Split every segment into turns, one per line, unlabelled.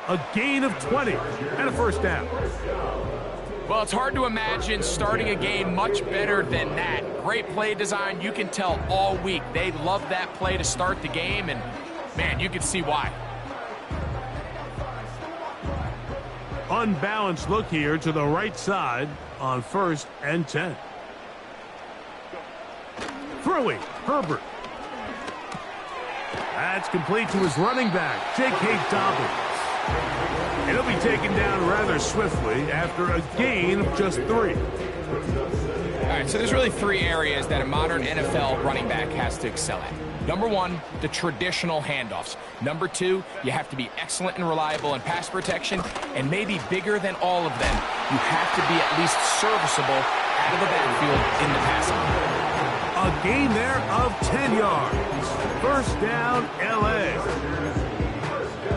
A gain of 20 and a first down.
Well, it's hard to imagine starting a game much better than that. Great play design. You can tell all week they love that play to start the game, and, man, you can see why.
Unbalanced look here to the right side on 1st and 10. Throwing, Herbert. That's complete to his running back, J.K. Dobbins. And he'll be taken down rather swiftly after a gain of just 3.
All right, so there's really 3 areas that a modern NFL running back has to excel at. Number 1, the traditional handoffs. Number 2, you have to be excellent and reliable in pass protection, and maybe bigger than all of them, you have to be at least serviceable out of the backfield in the passing game.
A gain there of 10 yards. First down, L.A.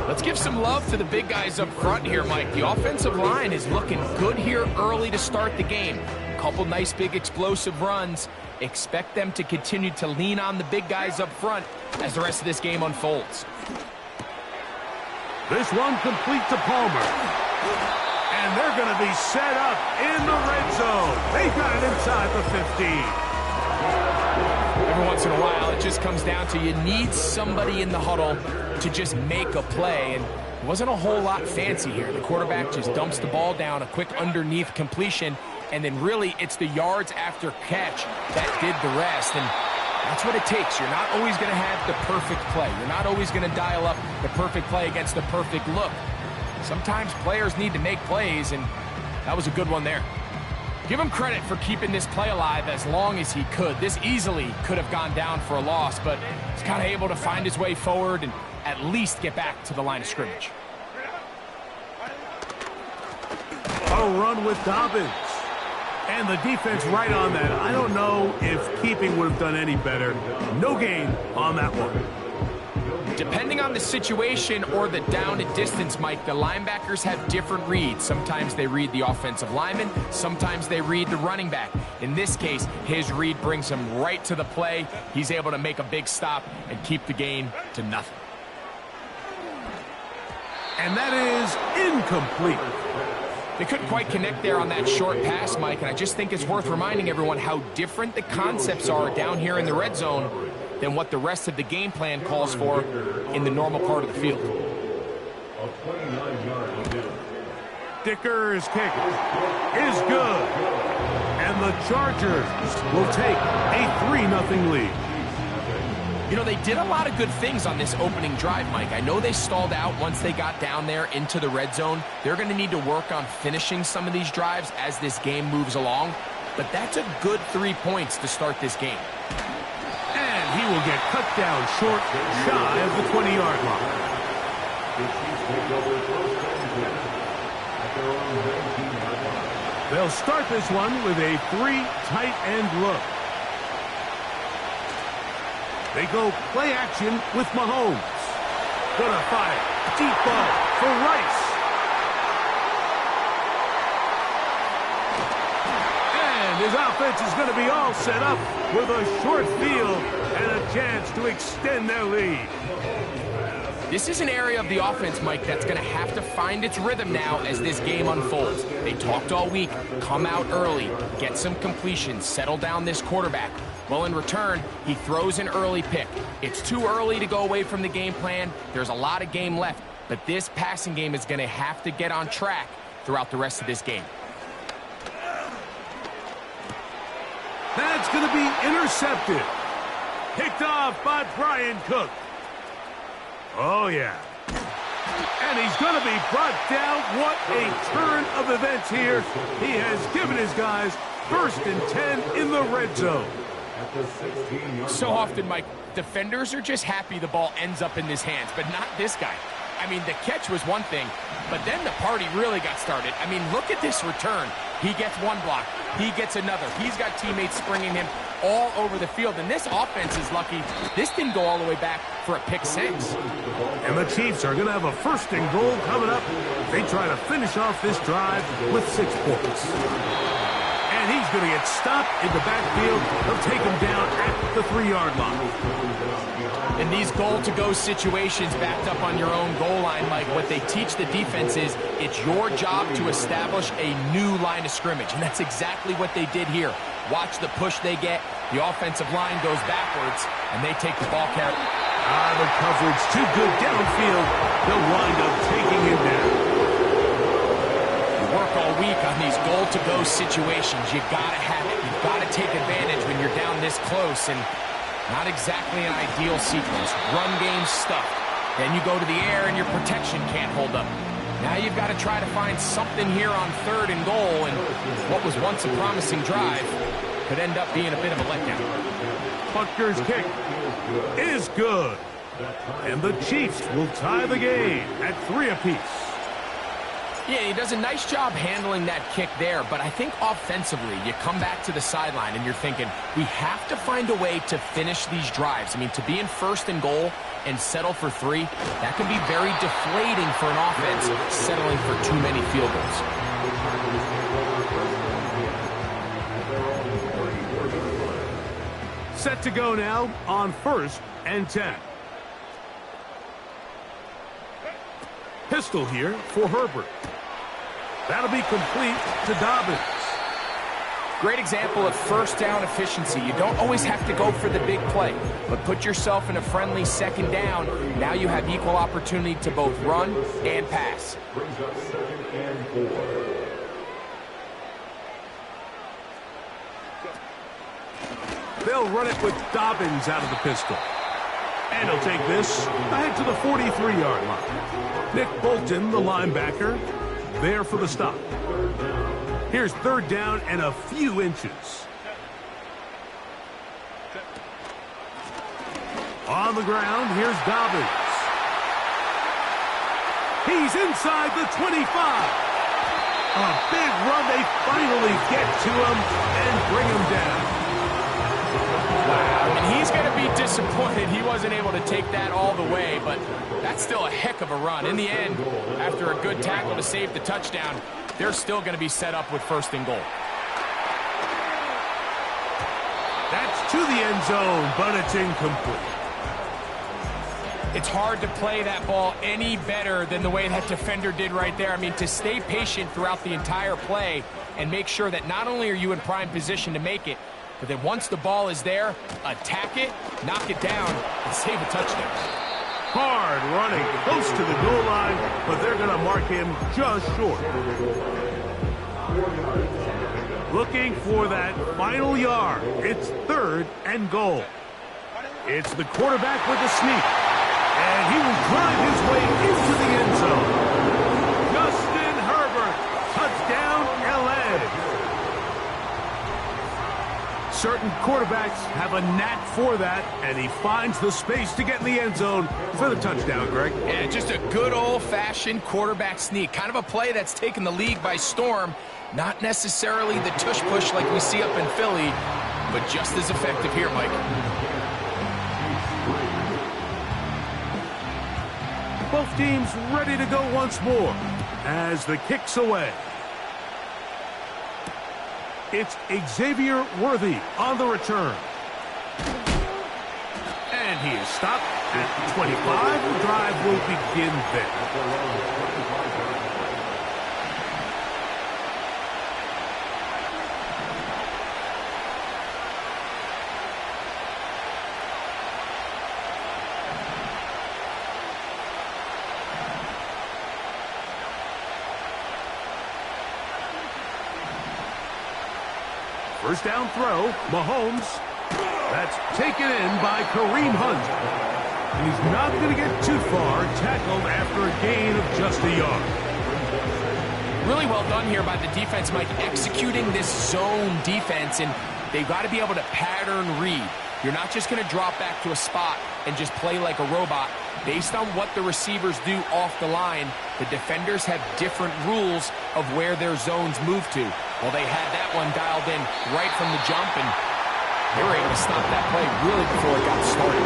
Let's give some love to the big guys up front here, Mike. The offensive line is looking good here early to start the game. A couple nice big explosive runs. Expect them to continue to lean on the big guys up front as the rest of this game unfolds.
This one complete to Palmer. And they're going to be set up in the red zone. They got it inside the 15.
Every once in a while, it just comes down to you need somebody in the huddle to just make a play, and it wasn't a whole lot fancy here. The quarterback just dumps the ball down, a quick underneath completion, and then really it's the yards after catch that did the rest, and that's what it takes. You're not always going to have the perfect play. You're not always going to dial up the perfect play against the perfect look. Sometimes players need to make plays, and that was a good one there. Give him credit for keeping this play alive as long as he could. This easily could have gone down for a loss, but he's kind of able to find his way forward and at least get back to the line of scrimmage.
A run with Dobbins. And the defense right on that. I don't know if keeping would have done any better. No gain on that one.
Depending on the situation or the down and distance, Mike, the linebackers have different reads. Sometimes they read the offensive lineman. Sometimes they read the running back. In this case, his read brings him right to the play. He's able to make a big stop and keep the gain to nothing.
And that is incomplete.
They couldn't quite connect there on that short pass, Mike, and I just think it's worth reminding everyone how different the concepts are down here in the red zone than what the rest of the game plan calls for in the normal part of the field.
Dicker's kick is good. And the Chargers will take a 3-0 lead.
You know, they did a lot of good things on this opening drive, Mike. I know they stalled out once they got down there into the red zone. They're going to need to work on finishing some of these drives as this game moves along. But that's a good 3 points to start this game.
And he will get cut down short, shy of the 20-yard line. They'll start this one with a 3 tight end look. They go play action with Mahomes. Gonna fire. Deep ball for Rice. And his offense is going to be all set up with a short field and a chance to extend their lead.
This is an area of the offense, Mike, that's going to have to find its rhythm now as this game unfolds. They talked all week, come out early, get some completions, settle down this quarterback. Well, in return, he throws an early pick. It's too early to go away from the game plan. There's a lot of game left, but this passing game is going to have to get on track throughout the rest of this game.
That's going to be intercepted. Picked off by Brian Cook. Oh, yeah. And he's going to be brought down. What a turn of events here. He has given his guys 1st and 10 in the red zone.
So often, Mike, defenders are just happy the ball ends up in his hands, but not this guy. I mean, the catch was one thing, but then the party really got started. I mean, look at this return. He gets one block. He gets another. He's got teammates springing him all over the field, and this offense is lucky. This didn't go all the way back for a pick 6.
And the Chiefs are going to have a 1st and goal coming up. They try to finish off this drive with 6 points. And And he's going to get stopped in the backfield. They'll take him down at the 3-yard line.
In these goal-to-go situations backed up on your own goal line, Mike, what they teach the defense is it's your job to establish a new line of scrimmage, and that's exactly what they did here. Watch the push they get. The offensive line goes backwards, and they take the ball carry.
The coverage too good downfield. They'll wind up taking him down.
Work all week on these goal-to-go situations. You gotta have it. You've got to take advantage when you're down this close, and not exactly an ideal sequence. Run game stuffed. Then you go to the air, and your protection can't hold up. Now you've got to try to find something here on 3rd and goal, and what was once a promising drive could end up being a bit of a letdown.
Butker's kick is good, and the Chiefs will tie the game at 3 apiece.
Yeah, he does a nice job handling that kick there, but I think offensively, you come back to the sideline and you're thinking, we have to find a way to finish these drives. I mean, to be in 1st and goal and settle for 3, that can be very deflating for an offense settling for too many field goals.
Set to go now on 1st and 10. Pistol here for Herbert. That'll be complete to Dobbins.
Great example of 1st down efficiency. You don't always have to go for the big play, but put yourself in a friendly 2nd down. Now you have equal opportunity to both run and pass.
They'll run it with Dobbins out of the pistol. And he'll take this ahead to the 43-yard line. Nick Bolton, the linebacker, there for the stop. Here's 3rd down and a few inches. On the ground, here's Dobbins. He's inside the 25. A big run. They finally get to him and bring him down.
Wow, I mean, he's going to be disappointed he wasn't able to take that all the way, but that's still a heck of a run. In the end, after a good tackle to save the touchdown, they're still going to be set up with 1st and goal.
That's to the end zone, but it's incomplete.
It's hard to play that ball any better than the way that defender did right there. I mean, to stay patient throughout the entire play and make sure that not only are you in prime position to make it, but then once the ball is there, attack it, knock it down, and save a touchdown.
Hard running, close to the goal line, but they're going to mark him just short. Looking for that final yard. It's 3rd and goal. It's the quarterback with the sneak, and he will drive his way into the end zone. Justin Herbert, touchdown, LA. Certain quarterbacks have a knack for that, and he finds the space to get in the end zone for the touchdown, Greg.
Yeah, just a good old-fashioned quarterback sneak. Kind of a play that's taken the league by storm. Not necessarily the tush-push like we see up in Philly, but just as effective here, Mike.
Both teams ready to go once more as the kick's away. It's Xavier Worthy on the return. And he is stopped at 25. The drive will begin there. First down throw, Mahomes. That's taken in by Kareem Hunt. He's not going to get too far, tackled after a gain of just a yard.
Really well done here by the defense, Mike, executing this zone defense, and they've got to be able to pattern read. You're not just going to drop back to a spot and just play like a robot. Based on what the receivers do off the line, the defenders have different rules of where their zones move to. Well, they had that one dialed in right from the jump, and they were able to stop that play really before it got started.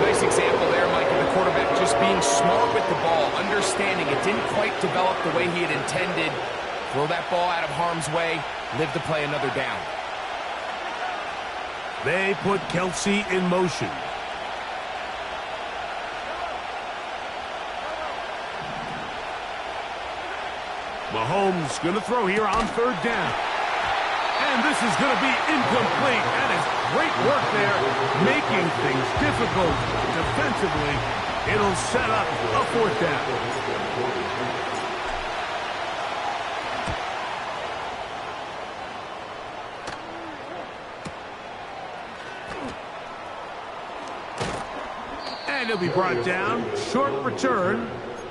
Nice example there, Mike, of the quarterback just being smart with the ball, understanding it didn't quite develop the way he had intended. Throw that ball out of harm's way, live to play another down.
They put Kelsey in motion. Mahomes going to throw here on third down. And this is going to be incomplete. That is great work there, making things difficult defensively. It'll set up a fourth down. And he'll be brought down. Short return.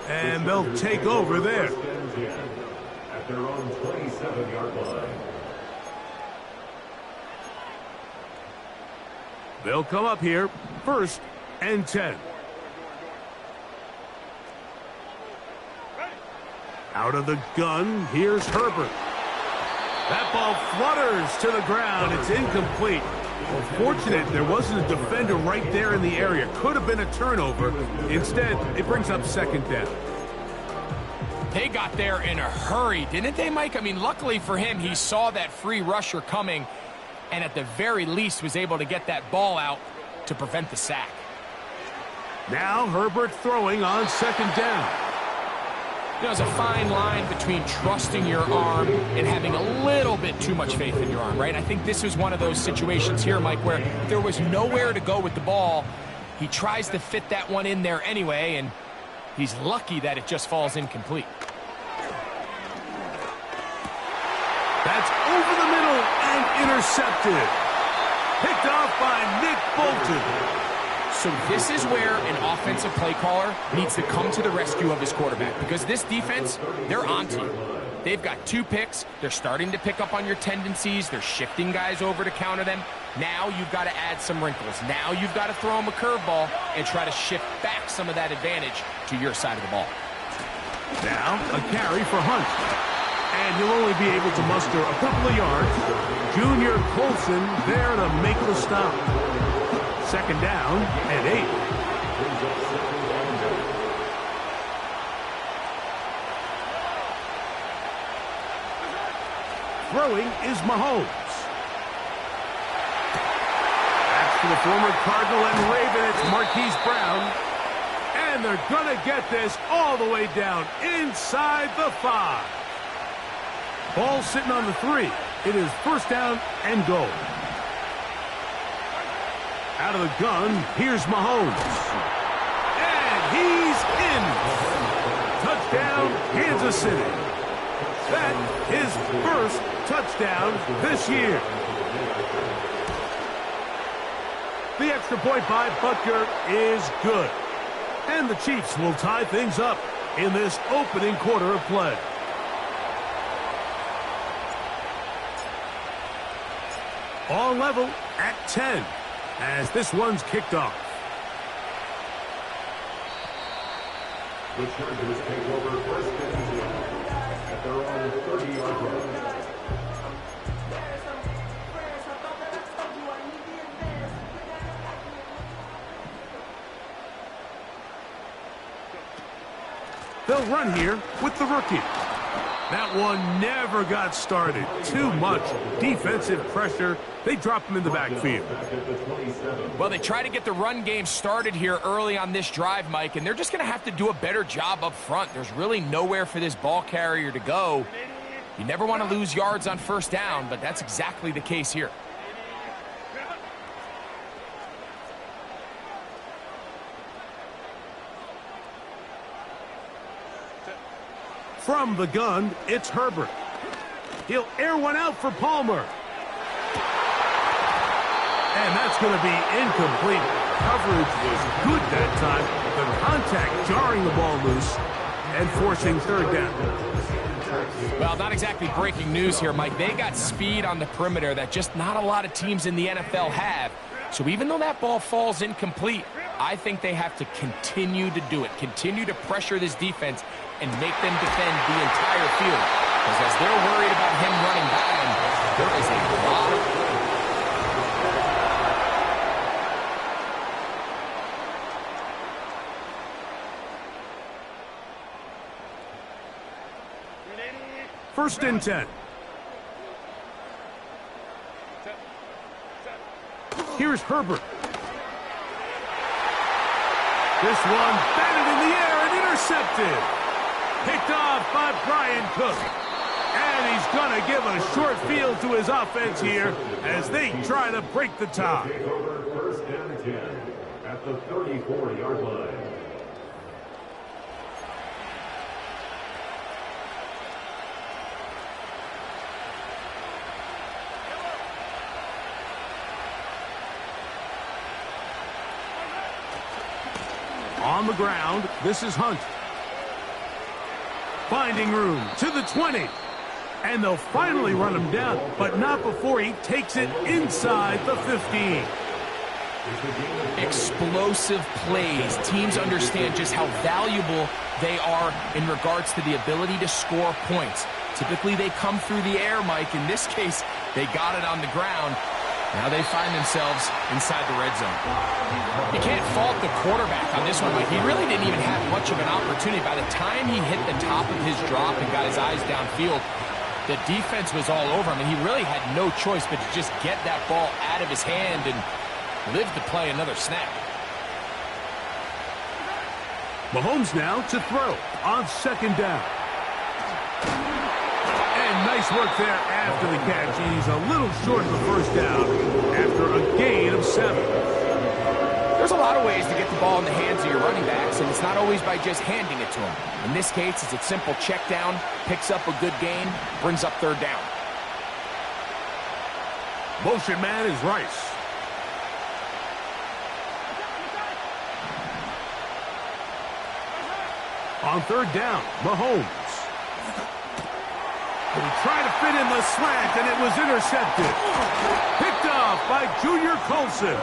And they'll take over there. At their own 27-yard line. They'll come up here, 1st and 10. Out of the gun, here's Herbert. That ball flutters to the ground. It's incomplete. Well, fortunate there wasn't a defender right there in the area. Could have been a turnover. Instead, it brings up 2nd down.
They got there in a hurry, didn't they, Mike? I mean, luckily for him, he saw that free rusher coming and at the very least was able to get that ball out to prevent the sack.
Now Herbert throwing on 2nd down.
You know, there's a fine line between trusting your arm and having a little bit too much faith in your arm, right? I think this was one of those situations here, Mike, where there was nowhere to go with the ball. He tries to fit that one in there anyway, and he's lucky that it just falls incomplete.
That's over the middle and intercepted. Picked off by Nick Bolton.
So this is where an offensive play caller needs to come to the rescue of his quarterback, because this defense, they're onto you. They've got 2 picks. They're starting to pick up on your tendencies. They're shifting guys over to counter them. Now you've got to add some wrinkles. Now you've got to throw them a curveball and try to shift back some of that advantage to your side of the ball.
Now a carry for Hunt. And he'll only be able to muster a couple of yards. Junior Colson there to make the stop. 2nd down and 8. Throwing is Mahomes. That's to the former Cardinal and Raven. It's Marquise Brown. And they're going to get this all the way down inside the 5. Ball sitting on the 3. It is 1st down and goal. Out of the gun, here's Mahomes. And he's in. Touchdown, Kansas City. That his 1st touchdown this year. The extra point by Butker is good. And the Chiefs will tie things up in this opening quarter of play. All level at 10 as this one's kicked off. The Chargers take over 1st and 10 at their own 30-yard line. They'll run here with the rookie. That one never got started. Too much defensive pressure. They drop him in the backfield.
Well, they try to get the run game started here early on this drive, Mike, and they're just going to have to do a better job up front. There's really nowhere for this ball carrier to go. You never want to lose yards on 1st down, but that's exactly the case here.
From the gun, it's Herbert. He'll air one out for Palmer. And that's going to be incomplete. Coverage was good that time. The contact jarring the ball loose and forcing 3rd down.
Well, not exactly breaking news here, Mike. They got speed on the perimeter that just not a lot of teams in the NFL have. So even though that ball falls incomplete, I think they have to continue to do it. Continue to pressure this defense and make them defend the entire field. Because as they're worried about him running by them, there is a lot of...
First and 10. Here's Herbert. This one batted in the air and intercepted. Picked off by Brian Cook. And he's going to give a short field to his offense here as they try to break the tie.
First down and 10 at the 34-yard line.
On the ground, this is Hunt. Finding room to the 20. And they'll finally run him down, but not before he takes it inside the 15.
Explosive plays. Teams understand just how valuable they are in regards to the ability to score points. Typically, they come through the air, Mike. In this case, they got it on the ground. Now they find themselves inside the red zone. You can't fault the quarterback on this one, Mike. He really didn't even have much of an opportunity. By the time he hit the top of his drop and got his eyes downfield, the defense was all over him, and he really had no choice but to just get that ball out of his hand and live to play another snap.
Mahomes now to throw on second down. And nice work there after the catch. He's a little short of the first down after a gain of 7.
There's a lot of ways to get the ball in the hands of your running backs, and it's not always by just handing it to them. In this case, it's a simple check down, picks up a good gain, brings up third down.
Motion man is Rice. On third down, Mahomes. And he tried to fit in the slant, and it was intercepted. Picked off by Junior Colson.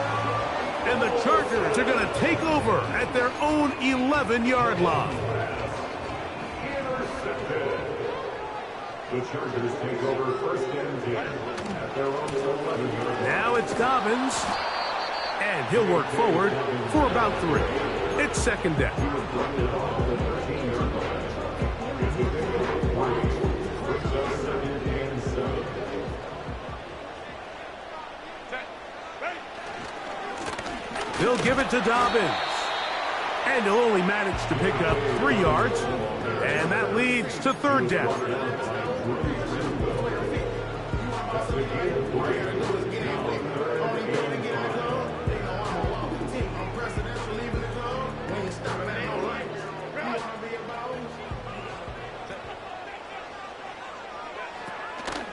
And the Chargers are going to take over at their own 11-yard line.
The Chargers take over first and 10 at their own 11-yard line.
Now it's Dobbins. And he'll work forward for about 3. It's second down. They'll give it to Dobbins. And he'll only manage to pick up 3 yards. And that leads to third down.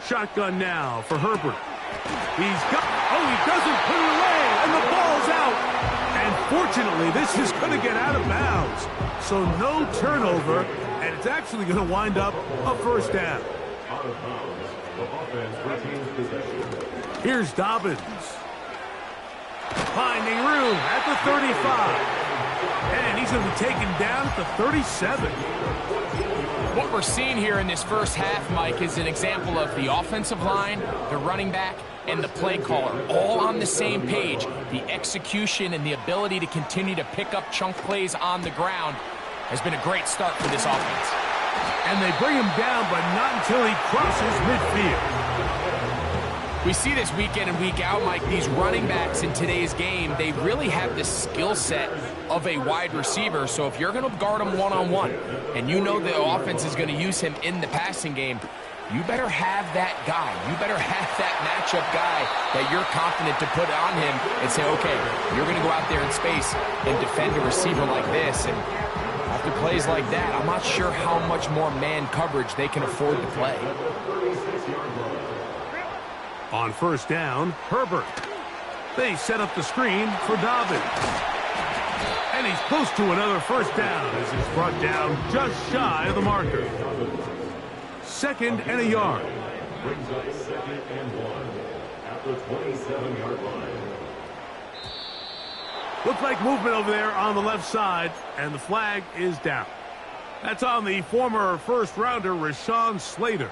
Shotgun now for Herbert. He's got, he doesn't put it away, and the ball's out. And fortunately, this is going to get out of bounds. So no turnover, and it's actually going to wind up a first down.
Out of bounds, the offense retains possession.
Here's Dobbins. Finding room at the 35. And he's going to be taken down at the 37.
What we're seeing here in this first half, Mike, is an example of the offensive line, the running back, and the play caller all on the same page. The execution and the ability to continue to pick up chunk plays on the ground has been a great start for this offense.
And they bring him down, but not until he crosses midfield.
We see this week in and week out, Mike, these running backs in today's game, they really have the skill set of a wide receiver. So if you're going to guard him one-on-one, and you know the offense is going to use him in the passing game, you better have that guy. You better have that matchup guy that you're confident to put on him and say, okay, you're going to go out there in space and defend a receiver like this. And after plays like that, I'm not sure how much more man coverage they can afford to play.
On first down, Herbert. They set up the screen for Dobbins. And he's close to another first down as he's brought down just shy of the marker. Second and a yard.
Brings up second and 1 at the 27-yard line.
Looks like movement over there on the left side, and the flag is down. That's on the former first-rounder, Rashawn Slater.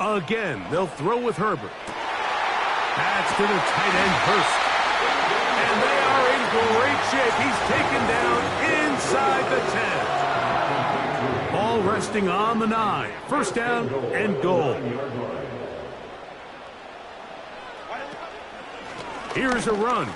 Again, they'll throw with Herbert. That's to the tight end, Hurst. And they are in great shape. He's taken down inside the 10. Ball resting on the 9. First down and goal. Here's a run.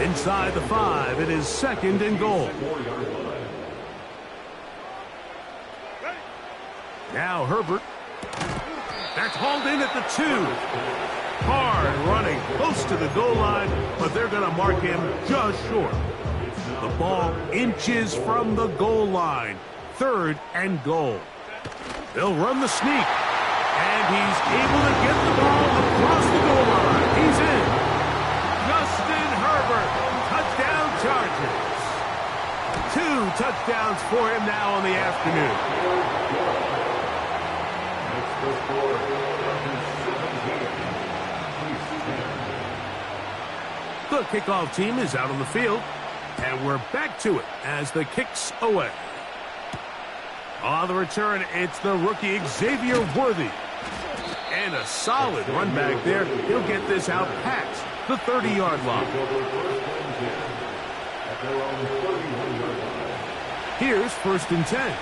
Inside the 5, it is second and goal. Now Herbert. That's hauled in at the 2. Hard running close to the goal line, but they're going to mark him just short. The ball inches from the goal line. Third and goal. They'll run the sneak. And he's able to get the ball across the goal line. He's in. Justin Herbert. Touchdown Chargers. 2 touchdowns for him now on the afternoon. The kickoff team is out on the field. And we're back to it as the kick's away. On the return, it's the rookie Xavier Worthy. And a solid run back there. He'll get this out past the 30-yard line. Here's first and 10.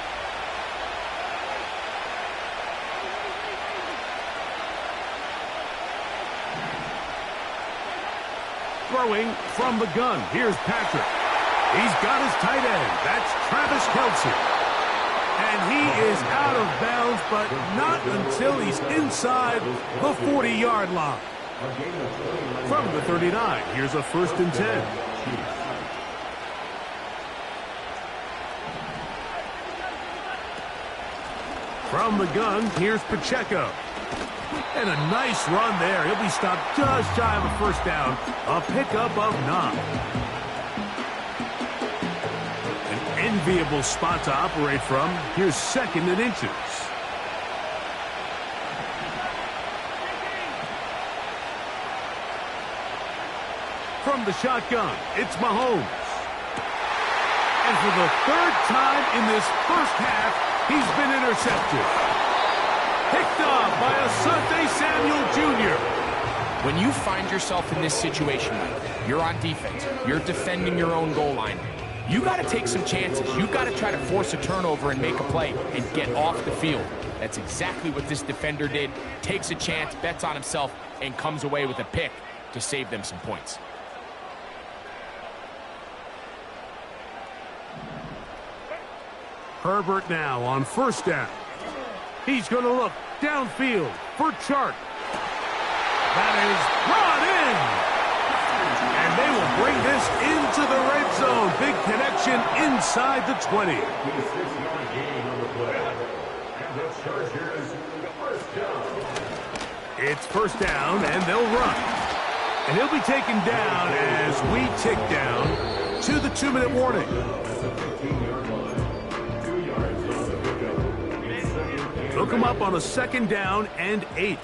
Throwing from the gun. Here's Patrick. He's got his tight end. That's Travis Kelce. And he is out of bounds, but not until he's inside the 40-yard line. From the 39, here's a first and 10. From the gun, here's Pacheco. And a nice run there. He'll be stopped just shy of a first down. A pickup of 9. Enviable spot to operate from. Here's second and inches. From the shotgun, it's Mahomes. And for the 3rd time in this first half, he's been intercepted. Picked off by Asante Samuel Jr.
When you find yourself in this situation, you're on defense, you're defending your own goal line, you got to take some chances. You got to try to force a turnover and make a play and get off the field. That's exactly what this defender did. Takes a chance, bets on himself, and comes away with a pick to save them some points.
Herbert now on first down. He's going to look downfield for Chark. That is brought in. And they will bring this into the red zone. Big connection inside the 20. It's first down, and they'll run. And he'll be taken down as we tick down to the 2-minute warning. Hook him up on a second down and 8.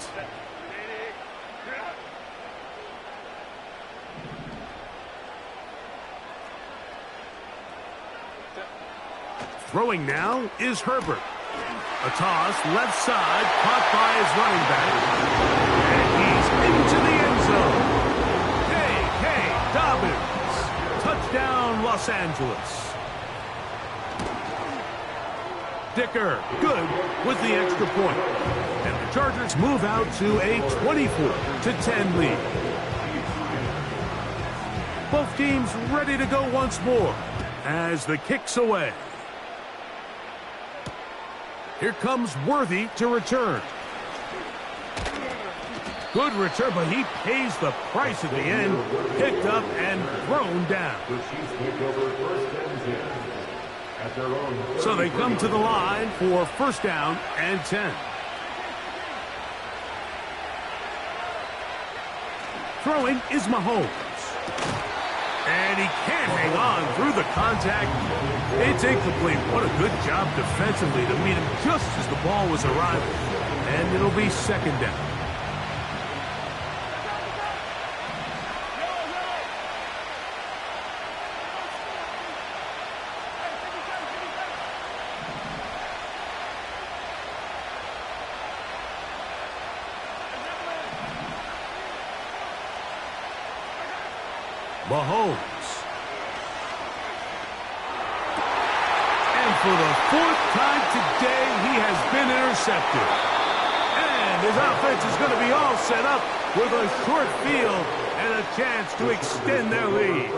Throwing now is Herbert. A toss, left side, caught by his running back. And he's into the end zone. J.K. Dobbins. Touchdown, Los Angeles. Dicker, good with the extra point. And the Chargers move out to a 24-10 lead. Both teams ready to go once more as the kick's away. Here comes Worthy to return. Good return, but he pays the price at the end. Picked up and thrown down. So they come to the line for first down and 10. Throwing is Mahomes. And he can't hang on through the contact. It's incomplete. What a good job defensively to meet him just as the ball was arriving. And it'll be second down. Mahomes. And for the 4th time today, he has been intercepted. And his offense is going to be all set up with a short field and a chance to extend their lead.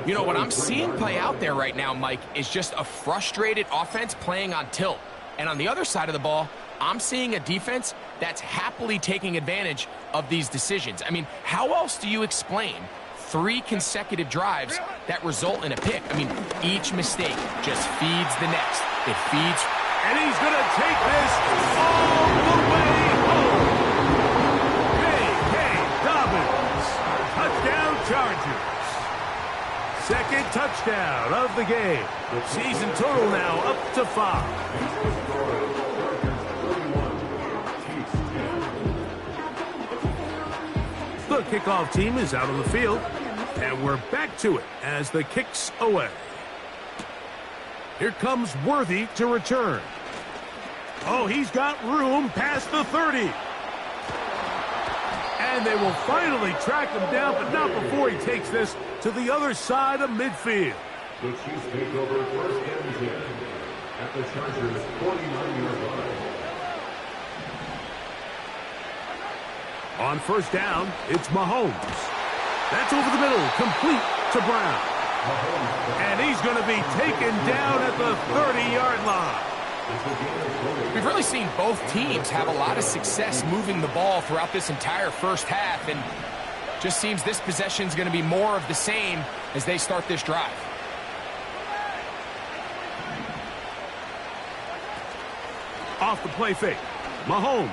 You know, what I'm seeing play out there right now, Mike, is just a frustrated offense playing on tilt. And on the other side of the ball, I'm seeing a defense that's happily taking advantage of these decisions. I mean, how else do you explain 3 consecutive drives that result in a pick? I mean, each mistake just feeds the next. It feeds.
And he's going to take this all the way home. J.K. Dobbins. Touchdown Chargers. 2nd touchdown of the game. Season total now up to 5. The kickoff team is out on the field, and we're back to it as the kick's away. Here comes Worthy to return. Oh, he's got room past the 30. And they will finally track him down, but not before he takes this to the other side of midfield.
The Chiefs take over 1st and 10 at the Chargers' 49-yard line.
On 1st down, it's Mahomes. That's over the middle, complete to Brown. And he's going to be taken down at the 30-yard line.
We've really seen both teams have a lot of success moving the ball throughout this entire first half, and just seems this possession is going to be more of the same as they start this drive.
Off the play fake, Mahomes.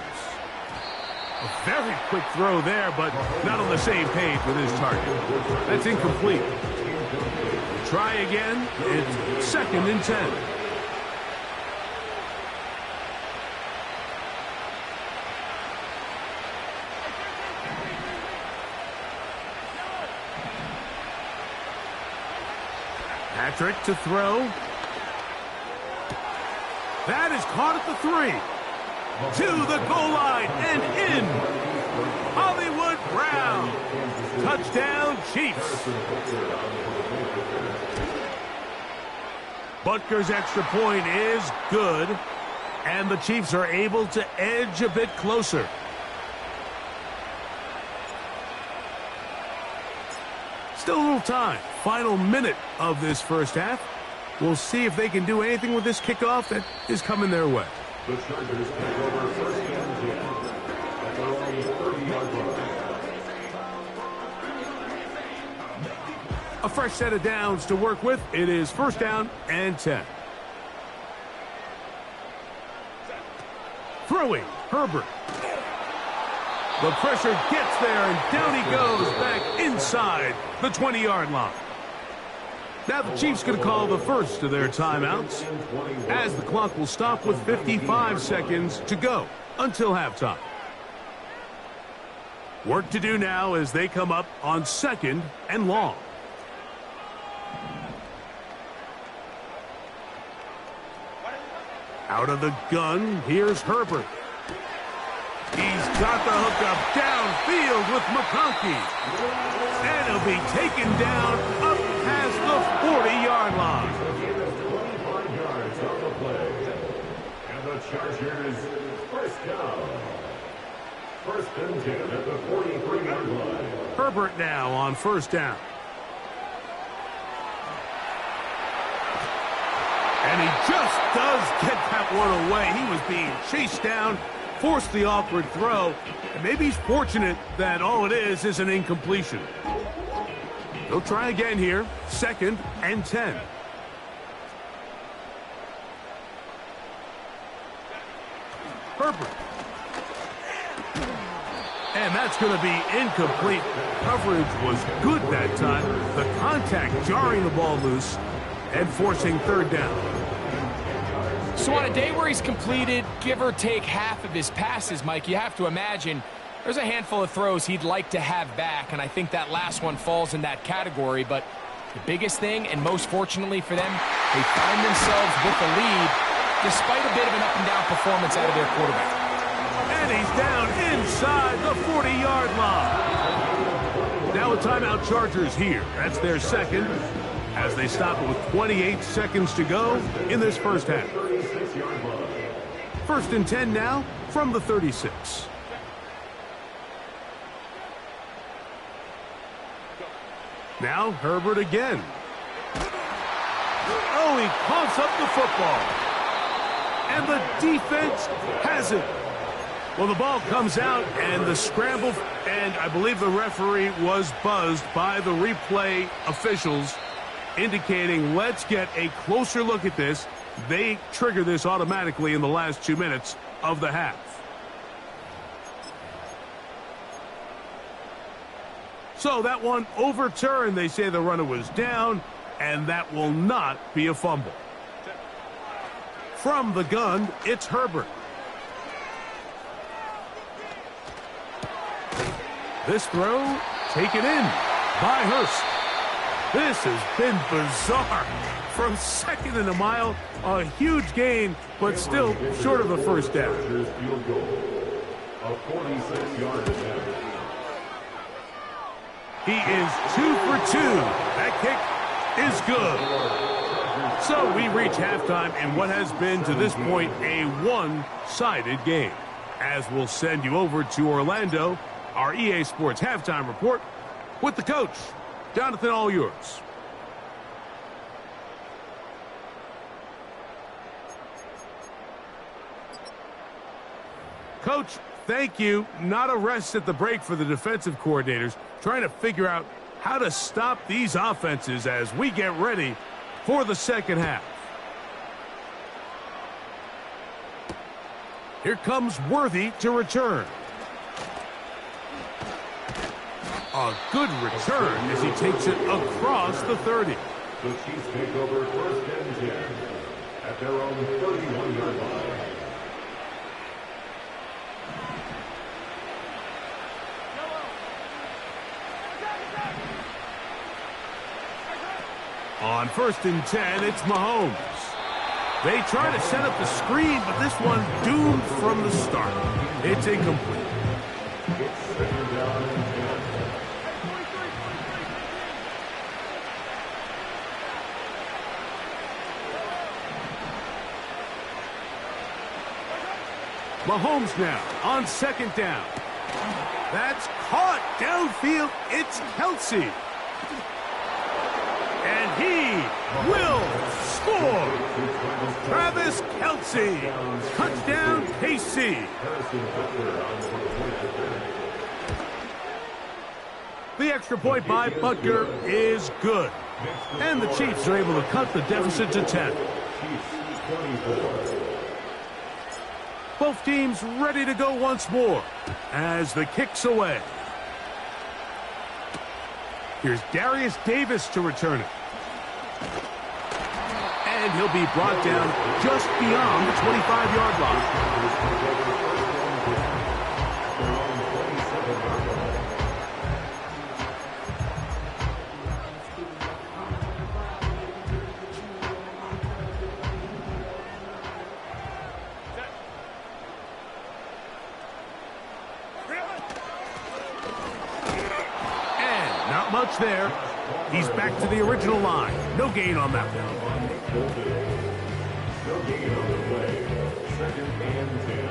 A very quick throw there, but not on the same page with his target. That's incomplete. Try again. It's 2nd and 10. Patrick to throw. That is caught at the 3. To the goal line and in. Hollywood Brown. Touchdown Chiefs. Butker's extra point is good, and the Chiefs are able to edge a bit closer. Still a little time. Final minute of this first half. We'll see if they can do anything with this kickoff that is coming their way.
The Chargers take over 1st and 10 at their own 30-yard line.
A fresh set of downs to work with. It is 1st down and 10. Throwing, Herbert. The pressure gets there, and down he goes back inside the 20-yard line. Now the Chiefs going to call the first of their timeouts, as the clock will stop with 55 seconds to go until halftime. Work to do now as they come up on 2nd and long. Out of the gun, here's Herbert. He's got the hook up downfield with McConkey. And he'll be taken down up past the 40-yard line.
25 yards on the play. And the Chargers, 1st down. 1st and 10 at the 43-yard line.
Herbert now on 1st down. And he just does get that one away. He was being chased down, forced the awkward throw, and maybe he's fortunate that all it is an incompletion. He'll try again here, 2nd and 10. Herbert. And that's going to be incomplete. Coverage was good that time. The contact jarring the ball loose and forcing 3rd down.
So on a day where he's completed, give or take half of his passes, Mike, you have to imagine there's a handful of throws he'd like to have back, and I think that last one falls in that category. But the biggest thing, and most fortunately for them, they find themselves with the lead despite a bit of an up-and-down performance out of their quarterback.
And he's down inside the 40-yard line. Now a timeout Chargers here. That's their second as they stop it with 28 seconds to go in this first half.
36-yard line.
First and 10 now from the 36. Now Herbert again. Oh, he coughs up the football. And the defense has it. Well, the ball comes out and the scramble, and I believe the referee was buzzed by the replay officials indicating let's get a closer look at this. They trigger this automatically in the last 2 minutes of the half. So that one overturned. They say the runner was down, and that will not be a fumble. From the gun, it's Herbert. This throw taken in by Hurst. This has been bizarre. From second and a mile, a huge gain, but still short of a first down.
Field goal. A 46-yard attempt.
He is 2 for 2. That kick is good. So we reach halftime in what has been to this point a one-sided game. As we'll send you over to Orlando, our EA Sports halftime report with the coach. Jonathan, all yours. Coach, thank you. Not a rest at the break for the defensive coordinators, trying to figure out how to stop these offenses as we get ready for the second half. Here comes Worthy to return. A good return as he takes it across the 30.
The Chiefs take over first and 10 at their own 31-yard line.
On first and 10, it's Mahomes. They try to set up the screen, but this one doomed from the start. It's incomplete.
It's second down and 10.
Mahomes now on second down. That's caught downfield. It's Kelsey. And he will score. Travis Kelsey. Touchdown, KC. The extra point by Butker is good. And the Chiefs are able to cut the deficit to 10. Both teams ready to go once more as the kick's away. Here's Darius Davis to return it. And he'll be brought down just beyond the 25-yard line. Not much there. He's back to the original line. No gain on that one.
No gain on the play. Second and 10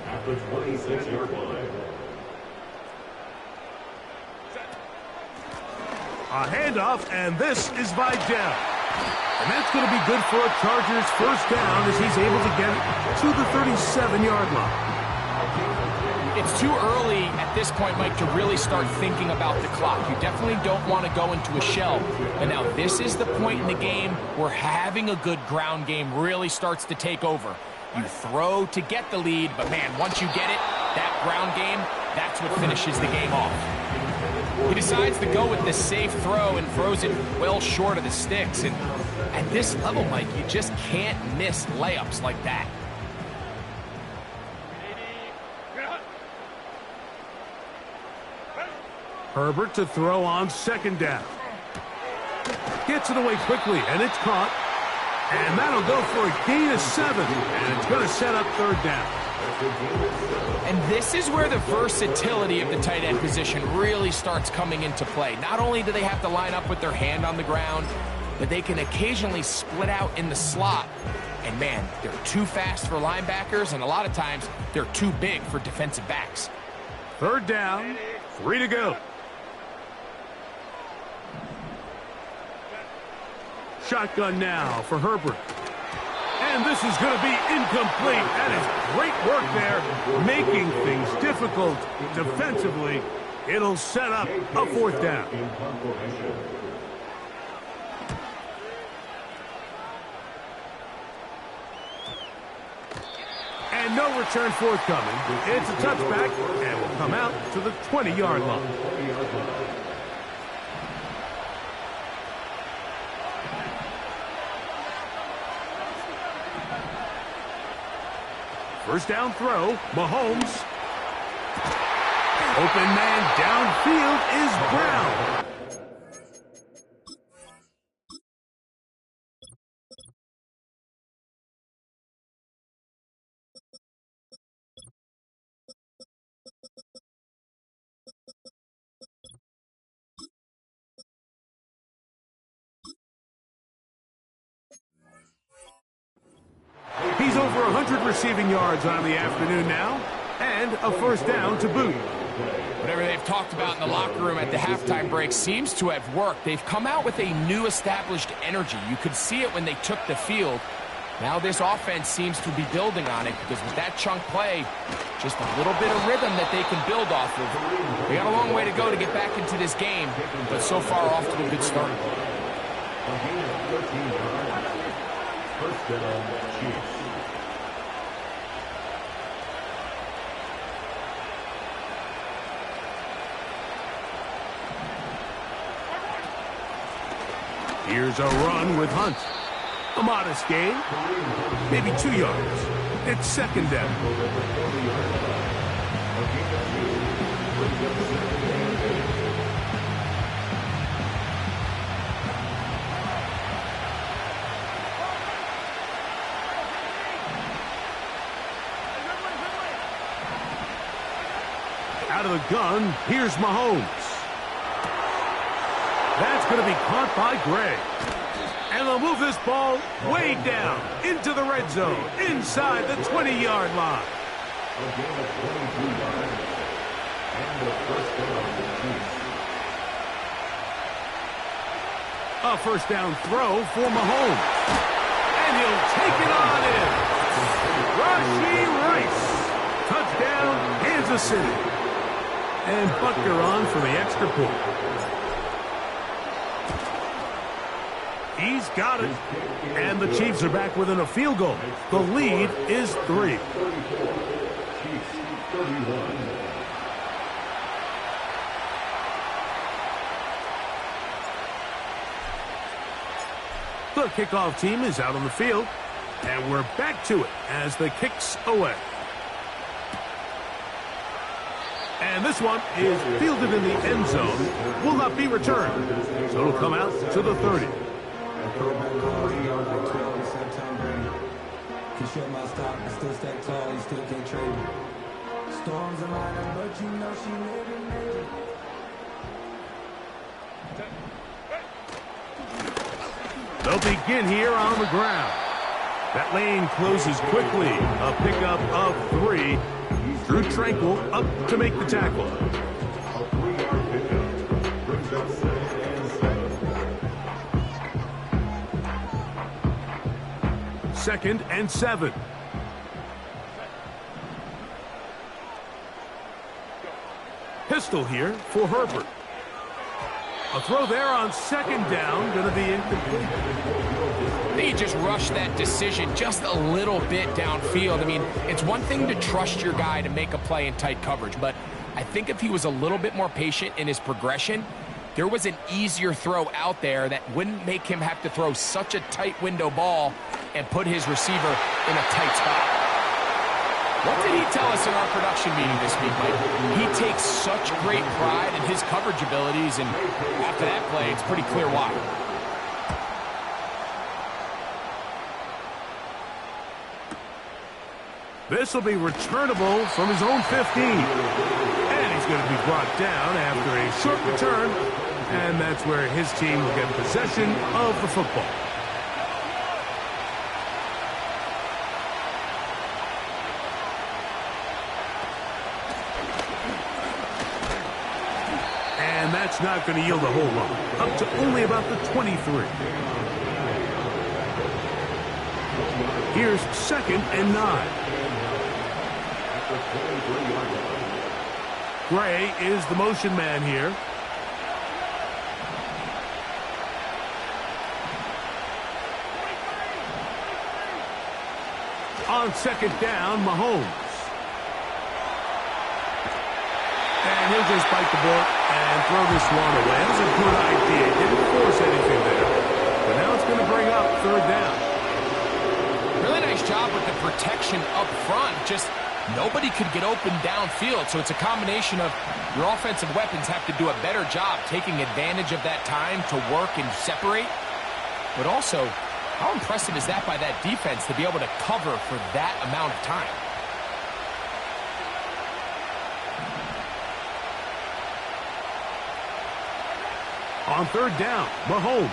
at the 26-yard line.
A handoff, and this is Vidal. And that's going to be good for a Chargers first down as he's able to get it to the 37-yard line.
It's too early at this point, Mike, to really start thinking about the clock. You definitely don't want to go into a shell. But now this is the point in the game where having a good ground game really starts to take over. You throw to get the lead, but man, once you get it, that ground game, that's what finishes the game off. He decides to go with the safe throw and throws it well short of the sticks. And at this level, Mike, you just can't miss layups like that.
Herbert to throw on second down. Gets it away quickly, and it's caught. And that'll go for a gain of 7. And it's going to set up third down.
And this is where the versatility of the tight end position really starts coming into play. Not only do they have to line up with their hand on the ground, but they can occasionally split out in the slot. And man, they're too fast for linebackers, and a lot of times they're too big for defensive backs.
Third down, 3 to go. Shotgun now for Herbert. And this is going to be incomplete. That is great work there, making things difficult defensively. It'll set up a fourth down. And no return forthcoming. It's a touchback, and will come out to the 20-yard line. First down throw, Mahomes. Open man downfield is Brown. He's over 100 receiving yards on the afternoon now, and a first down to boot.
Whatever they've talked about in the locker room at the halftime break seems to have worked. They've come out with a new established energy. You could see it when they took the field. Now this offense seems to be building on it, because with that chunk play, just a little bit of rhythm that they can build off of. They got a long way to go to get back into this game, but so far off to a good start.
First down, Chiefs.
Here's a run with Hunt. A modest gain, maybe 2 yards. It's second down. Out of the gun, here's Mahomes. That's going to be caught by Gray. And they'll move this ball way down into the red zone, inside the 20-yard line. A first down throw for Mahomes. And he'll take it on in. Rashee Rice. Touchdown, Kansas City. And Butker on for the extra point. He's got it. And the Chiefs are back within a field goal. The lead is 3. The kickoff team is out on the field. And we're back to it as the kick's away. And this one is fielded in the end zone. Will not be returned. So it'll come out to the 30.
Can show my stock, but still stack tall, you still can't trade me. Storms are mine, but you know she living major.
They'll begin here on the ground. That lane closes quickly. A pickup of 3. Drew Tranquil up to make the tackle.
A 3-yard pickup brings up 2nd and 7.
2nd and 7. Pistol here for Herbert. A throw there on 2nd down, going to be incomplete.
They just rushed that decision just a little bit downfield. I mean, it's one thing to trust your guy to make a play in tight coverage, but I think if he was a little bit more patient in his progression, there was an easier throw out there that wouldn't make him have to throw such a tight window ball and put his receiver in a tight spot. What did he tell us in our production meeting this week, Mike? He takes such great pride in his coverage abilities, and after that play, it's pretty clear why.
This will be returnable from his own 15. And he's going to be brought down after a short return. And that's where his team will get possession of the football. And that's not going to yield a whole lot. Up to only about the 23. Here's 2nd and 9. Gray is the motion man here. On 2nd down, Mahomes. And he'll just bite the bullet and throw this one away. That was a good idea. Didn't force anything there. But now it's going to bring up 3rd down.
Really nice job with the protection up front. Just nobody could get open downfield. So it's a combination of your offensive weapons have to do a better job taking advantage of that time to work and separate. But also, how impressive is that by that defense to be able to cover for that amount of time?
On 3rd down, Mahomes.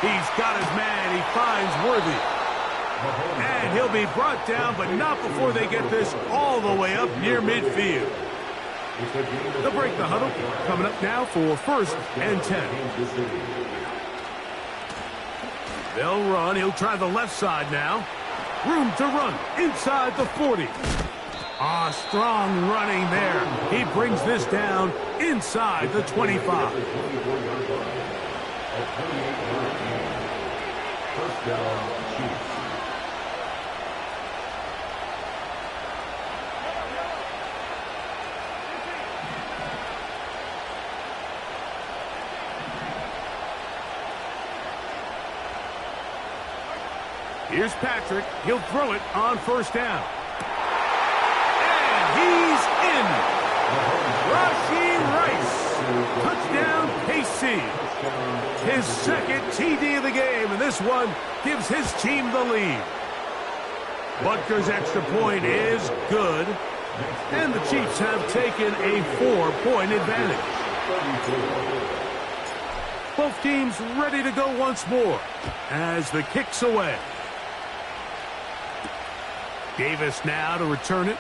He's got his man. He finds Worthy. And he'll be brought down, but not before they get this all the way up near midfield. They'll break the huddle. Coming up now for 1st and 10. They'll run. He'll try the left side now. Room to run inside the 40. Strong running there. He brings this down inside the 25.
First down, Chiefs.
Here's Patrick. He'll throw it on 1st down. And he's in. Rashee Rice. Touchdown, KC. His 2nd TD of the game, and this one gives his team the lead. Butker's extra point is good, and the Chiefs have taken a 4-point advantage. Both teams ready to go once more as the kick's away. Davis now to return it.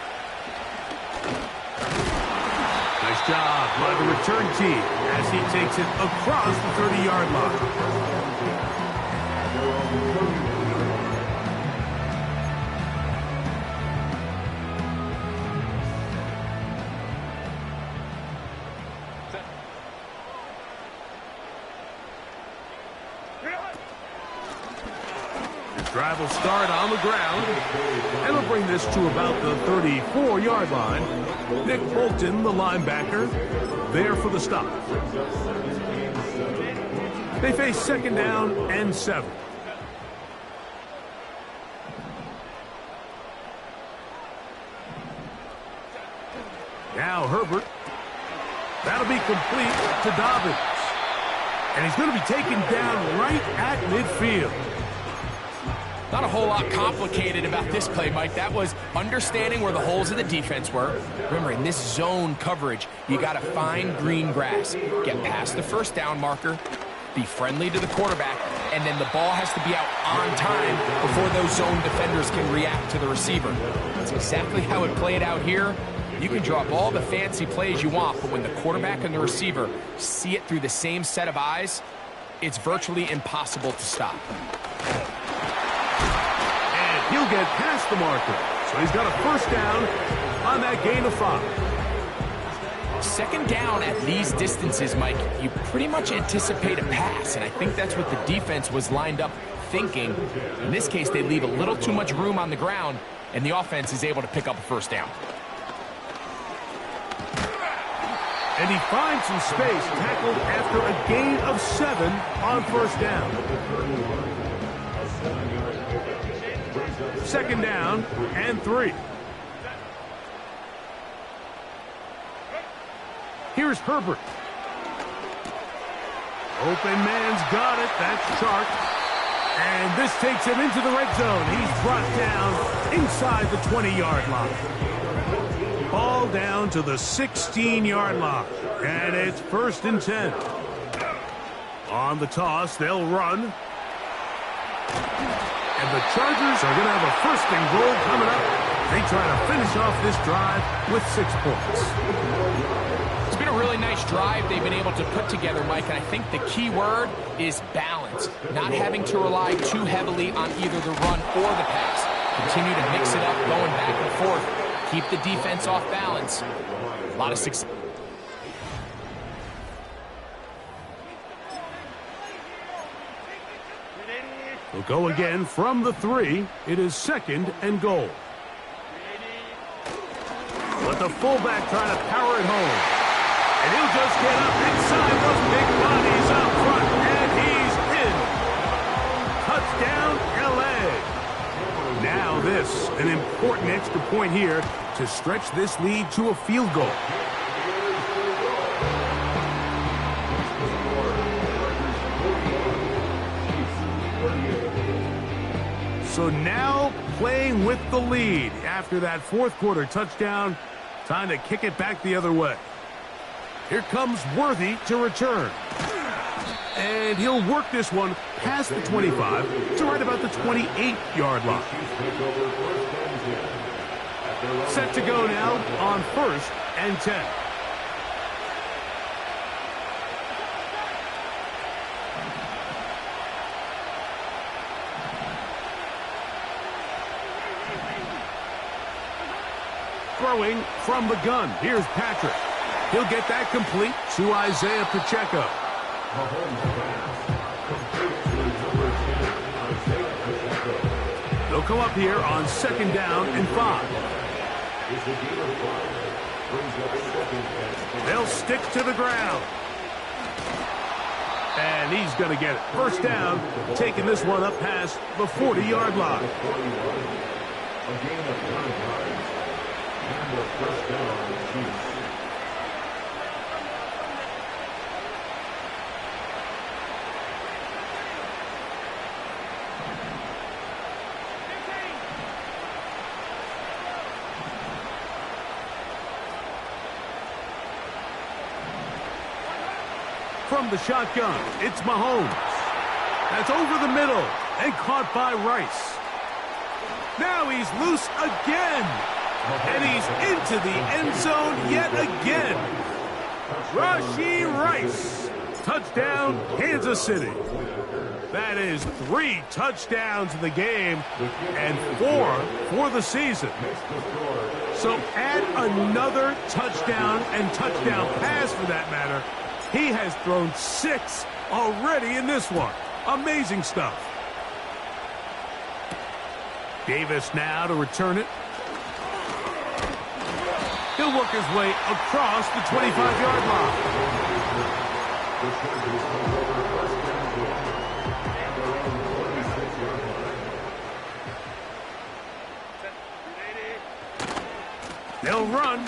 Nice job by the return team as he takes it across the 30-yard line. Drive will start on the ground, and will bring this to about the 34-yard line. Nick Bolton, the linebacker, there for the stop. They face 2nd down and 7. Now Herbert. That'll be complete to Dobbins. And he's going to be taken down right at midfield.
Not a whole lot complicated about this play, Mike. That was understanding where the holes of the defense were. Remember, in this zone coverage, you got to find green grass. Get past the 1st down marker, be friendly to the quarterback, and then the ball has to be out on time before those zone defenders can react to the receiver. That's exactly how it played out here. You can draw up all the fancy plays you want, but when the quarterback and the receiver see it through the same set of eyes, it's virtually impossible to stop.
He'll get past the marker. So he's got a 1st down on that gain of 5.
2nd down at these distances, Mike, you pretty much anticipate a pass, and I think that's what the defense was lined up thinking. In this case, they leave a little too much room on the ground, and the offense is able to pick up a 1st down.
And he finds some space, tackled after a gain of 7 on 1st down. 2nd down and 3. Here's Herbert. Open man's got it. That's Chark. And this takes him into the red zone. He's brought down inside the 20-yard line. Ball down to the 16-yard line. And it's 1st and 10. On the toss, they'll run. And the Chargers are going to have a 1st and goal coming up. They try to finish off this drive with 6 points.
It's been a really nice drive they've been able to put together, Mike, and I think the key word is balance. Not having to rely too heavily on either the run or the pass. Continue to mix it up, going back and forth. Keep the defense off balance. A lot of success.
We'll go again from the 3. It is 2nd and goal. But the fullback trying to power it home. And he'll just get up inside those big bodies up front. And he's in. Touchdown, L.A. Now this, an important extra point here to stretch this lead to a field goal. So now playing with the lead after that 4th quarter touchdown. Time to kick it back the other way. Here comes Worthy to return. And he'll work this one past the 25 to right about the 28-yard line. Set to go now on 1st and 10. Throwing from the gun. Here's Patrick. He'll get that complete to Isaiah Pacheco. They'll come up here on 2nd down and 5. They'll stick to the ground. And he's going to get it. 1st down, taking this one up past the 40-yard line.
A gain of 9 yards. And the 1st down, Chiefs.
From the shotgun, it's Mahomes. That's over the middle and caught by Rice. Now he's loose again. And he's into the end zone yet again. Rashee Rice. Touchdown, Kansas City. That is 3 touchdowns in the game and 4 for the season. So add another touchdown and touchdown pass for that matter. He has thrown 6 already in this one. Amazing stuff. Davis now to return it. He'll work his way across the 25-yard line. They'll run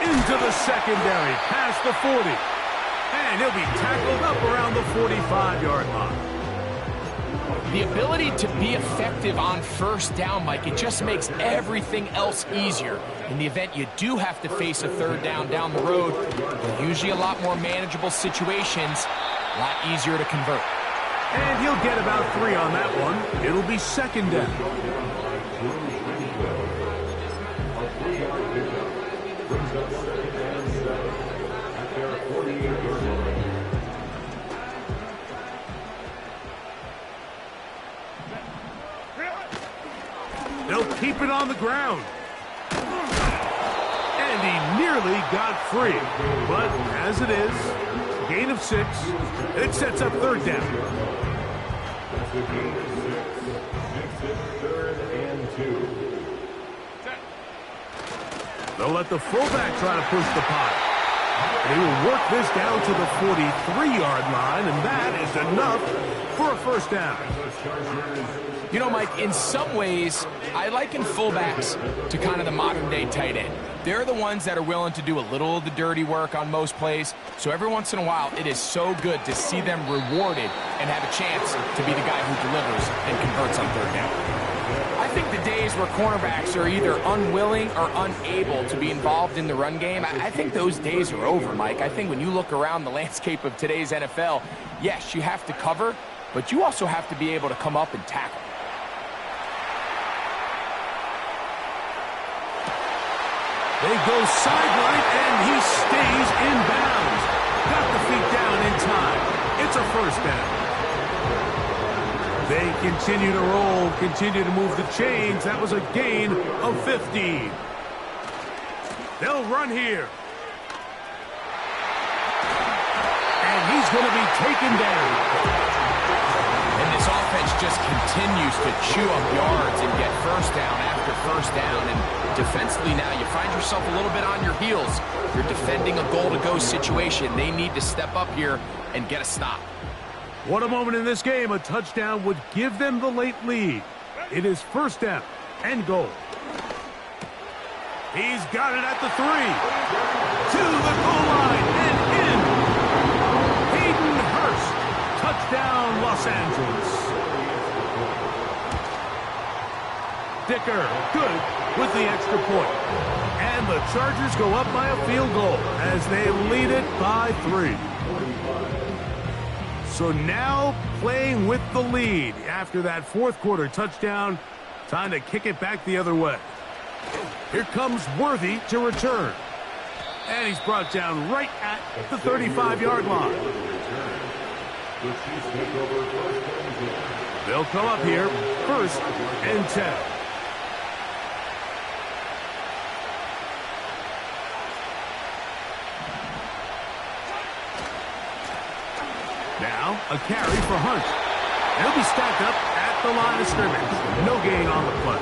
into the secondary, past the 40. And he'll be tackled up around the 45-yard line.
The ability to be effective on 1st down, Mike, it just makes everything else easier. In the event you do have to face a 3rd down the road, they're usually a lot more manageable situations, a lot easier to convert.
And he'll get about 3 on that one. It'll be 2nd down. They'll keep it on the ground. And he nearly got free. But as it is, gain of 6. It sets up 3rd down.
That's a gain of 6. Makes it 3rd and 2.
They'll let the fullback try to push the pot. They will work this down to the 43-yard line, and that is enough for a first down.
You know, Mike, in some ways, I liken fullbacks to kind of the modern-day tight end. They're the ones that are willing to do a little of the dirty work on most plays. So every once in a while, it is so good to see them rewarded and have a chance to be the guy who delivers and converts on third down. I think the days where cornerbacks are either unwilling or unable to be involved in the run game, I think those days are over, Mike. I think when you look around the landscape of today's NFL, yes, you have to cover, but you also have to be able to come up and tackle.
They go sideline, and he stays in bounds. Got the feet down in time. It's a first down. They continue to roll, continue to move the chains. That was a gain of 15. They'll run here. And he's going to be taken down.
And this offense just continues to chew up yards and get first down after first down. And defensively now, you find yourself a little bit on your heels. You're defending a goal-to-go situation. They need to step up here and get a stop.
What a moment in this game. A touchdown would give them the late lead. It is first down and goal. He's got it at the 3. To the goal line and in. Hayden Hurst. Touchdown, Los Angeles. Dicker, good with the extra point. And the Chargers go up by a field goal as they lead it by 3. So now playing with the lead after that fourth quarter touchdown. Time to kick it back the other way. Here comes Worthy to return. And he's brought down right at the 35-yard line. They'll come up here, first and 10. Now, a carry for Hunt. He'll be stacked up at the line of scrimmage. No gain on the play.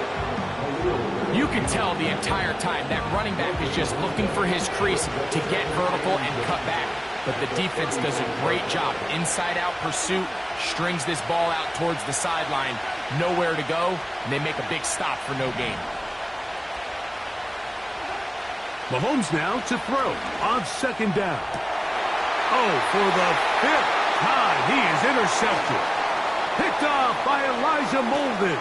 You can tell the entire time that running back is just looking for his crease to get vertical and cut back. But the defense does a great job. Inside-out pursuit, strings this ball out towards the sideline. Nowhere to go, and they make a big stop for no gain.
Mahomes now to throw on second down. Oh, for the 5th time, he is intercepted. Picked off by Elijah Molden.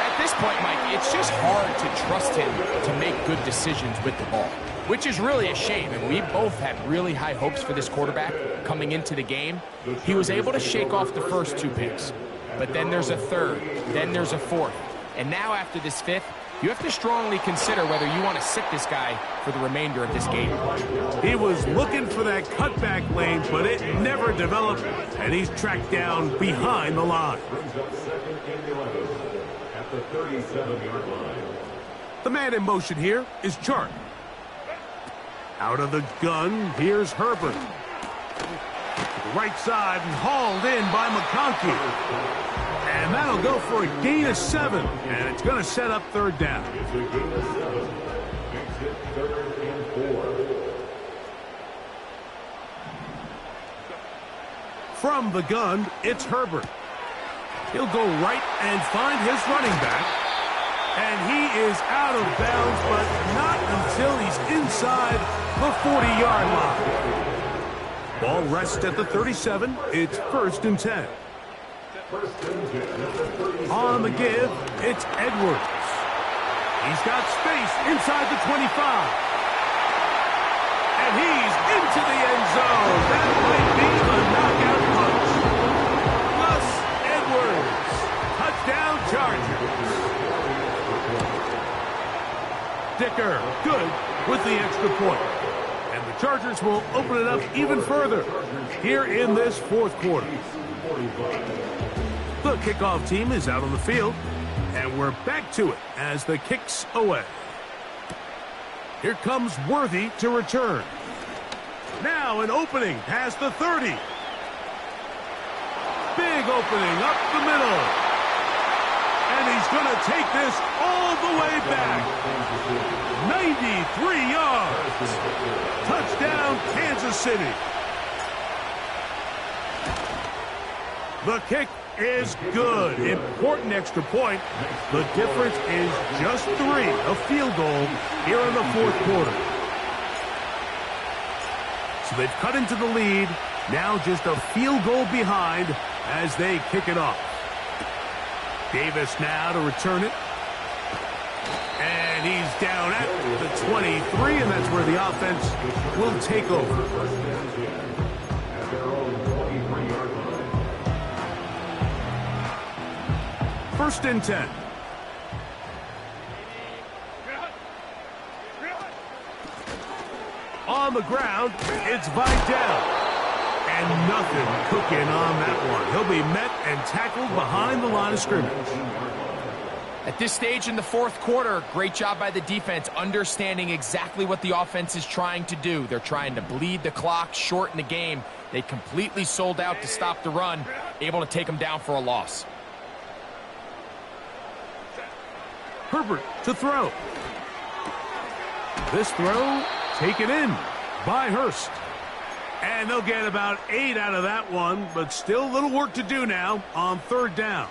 At this point, Mike, it's just hard to trust him to make good decisions with the ball, which is really a shame. And we both had really high hopes for this quarterback coming into the game. He was able to shake off the first 2 picks, but then there's a third, then there's a fourth. And now after this 5th, you have to strongly consider whether you want to sit this guy for the remainder of this game.
He was looking for that cutback lane, but it never developed, and he's tracked down behind the line.
At the 37-yard line.
The man in motion here is Chark. Out of the gun, here's Herbert. Right side and hauled in by McConkey. And that'll go for a gain of 7. And it's going to set up third down.
It's a gain of 7. Makes it 3rd and 4.
From the gun, it's Herbert. He'll go right and find his running back. And he is out of bounds, but not until he's inside the 40-yard line. Ball rests at the 37. It's 1st and 10. On the give, it's Edwards. He's got space inside the 25. And he's into the end zone. That might be the knockout punch. Gus Edwards. Touchdown Chargers. Dicker, good with the extra point. And the Chargers will open it up even further here in this fourth quarter. The kickoff team is out on the field, and we're back to it as the kick's away. Here comes Worthy to return. Now an opening past the 30. Big opening up the middle. And he's going to take this all the way back. 93 yards. Touchdown, Kansas City. The kick is good. Important extra point. The difference is just 3, a field goal here in the fourth quarter. So they've cut into the lead. Now just a field goal behind as they kick it off. Davis now to return it. And he's down at the 23, and that's where the offense will take over. First and 10. On the ground, it's Vidal. And nothing cooking on that one. He'll be met and tackled behind the line of scrimmage.
At this stage in the fourth quarter, great job by the defense understanding exactly what the offense is trying to do. They're trying to bleed the clock, shorten the game. They completely sold out to stop the run, able to take them down for a loss.
Herbert to throw. This throw taken in by Hurst. And they'll get about 8 out of that one, but still a little work to do now on third down.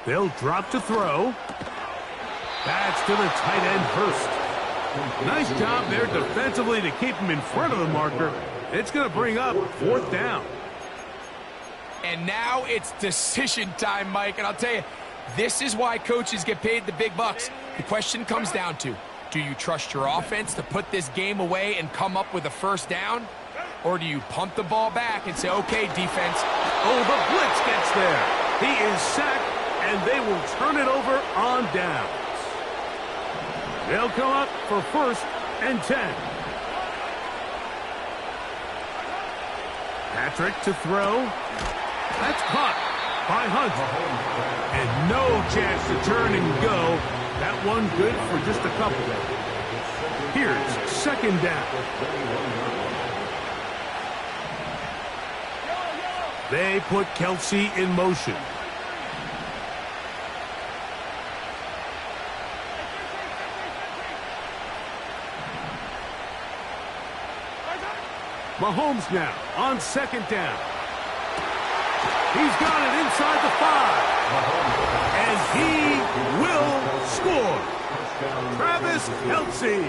They'll drop to throw. That's to the tight end, Hurst. Nice job there defensively to keep him in front of the marker. It's going to bring up fourth down.
And now it's decision time, Mike. And I'll tell you, this is why coaches get paid the big bucks. The question comes down to, do you trust your offense to put this game away and come up with a first down? Or do you pump the ball back and say, okay, defense.
Oh, the blitz gets there. He is sacked, and they will turn it over on downs. They'll come up for first and 10. Patrick to throw. That's caught by Hunt. And no chance to turn and go. That one good for just a couple. Here's second down. They put Kelsey in motion. Mahomes now on second down. He's got it inside the 5. And he will score. Travis Kelce.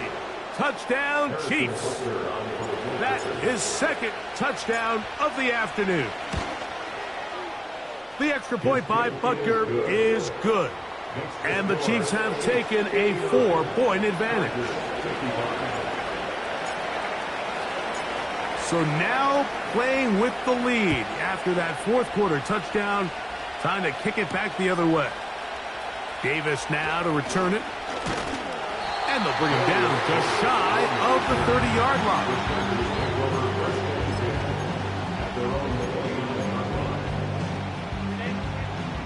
Touchdown, Chiefs. That is second touchdown of the afternoon. The extra point by Butker is good. And the Chiefs have taken a 4-point advantage. So now playing with the lead after that fourth quarter touchdown. Time to kick it back the other way. Davis now to return it. And they'll bring him down just shy of the 30-yard line.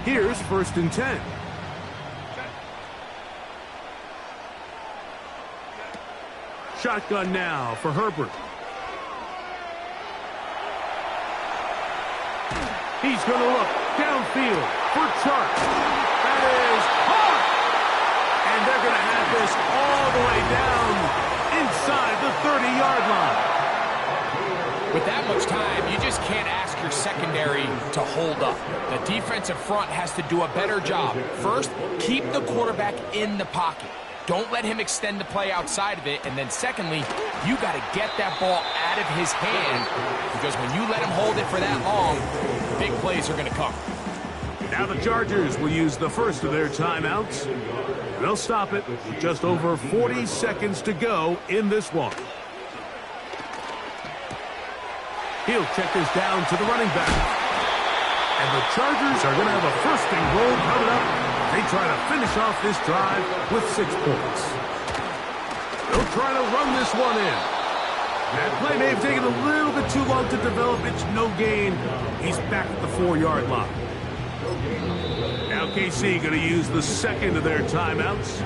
Here's first and 10. Shotgun now for Herbert. He's going to look downfield for Chark. That is caught. And they're going to have this all the way down inside the 30-yard line.
With that much time, you just can't ask your secondary to hold up. The defensive front has to do a better job. First, keep the quarterback in the pocket. Don't let him extend the play outside of it. And then secondly, you got to get that ball out of his hand, because when you let him hold it for that long, big plays are going to come.
Now the Chargers will use the first of their timeouts. They'll stop it with just over 40 seconds to go in this one. He'll check this down to the running back. And the Chargers are going to have a first and goal coming up. They try to finish off this drive with 6 points. They'll try to run this one in. That play may have taken a little bit too long to develop. It's no gain. He's back at the 4-yard line. Now KC going to use the second of their timeouts,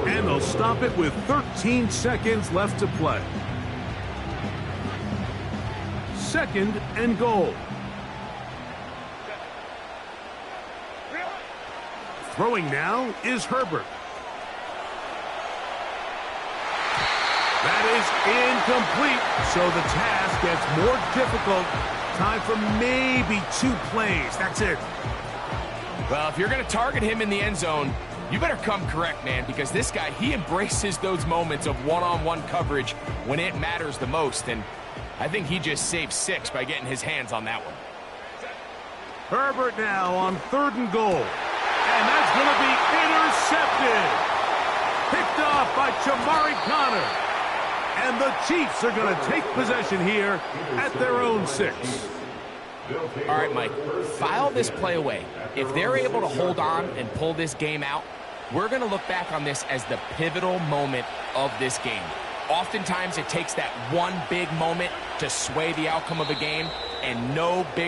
and they'll stop it with 13 seconds left to play. 2nd and goal. Throwing now is Herbert. That is incomplete, so the task gets more difficult. Time for maybe 2 plays. That's it.
Well, if you're going to target him in the end zone, you better come correct, man, because this guy, he embraces those moments of one-on-one coverage when it matters the most, and I think he just saved 6 by getting his hands on that one.
Herbert now on 3rd and goal. And that's going to be intercepted. Picked off by Chamari Connor. And the Chiefs are going to take possession here at their own 6.
All right, Mike, file this play away. If they're able to hold on and pull this game out, we're going to look back on this as the pivotal moment of this game. Oftentimes, it takes that one big moment to sway the outcome of a game, and no bigger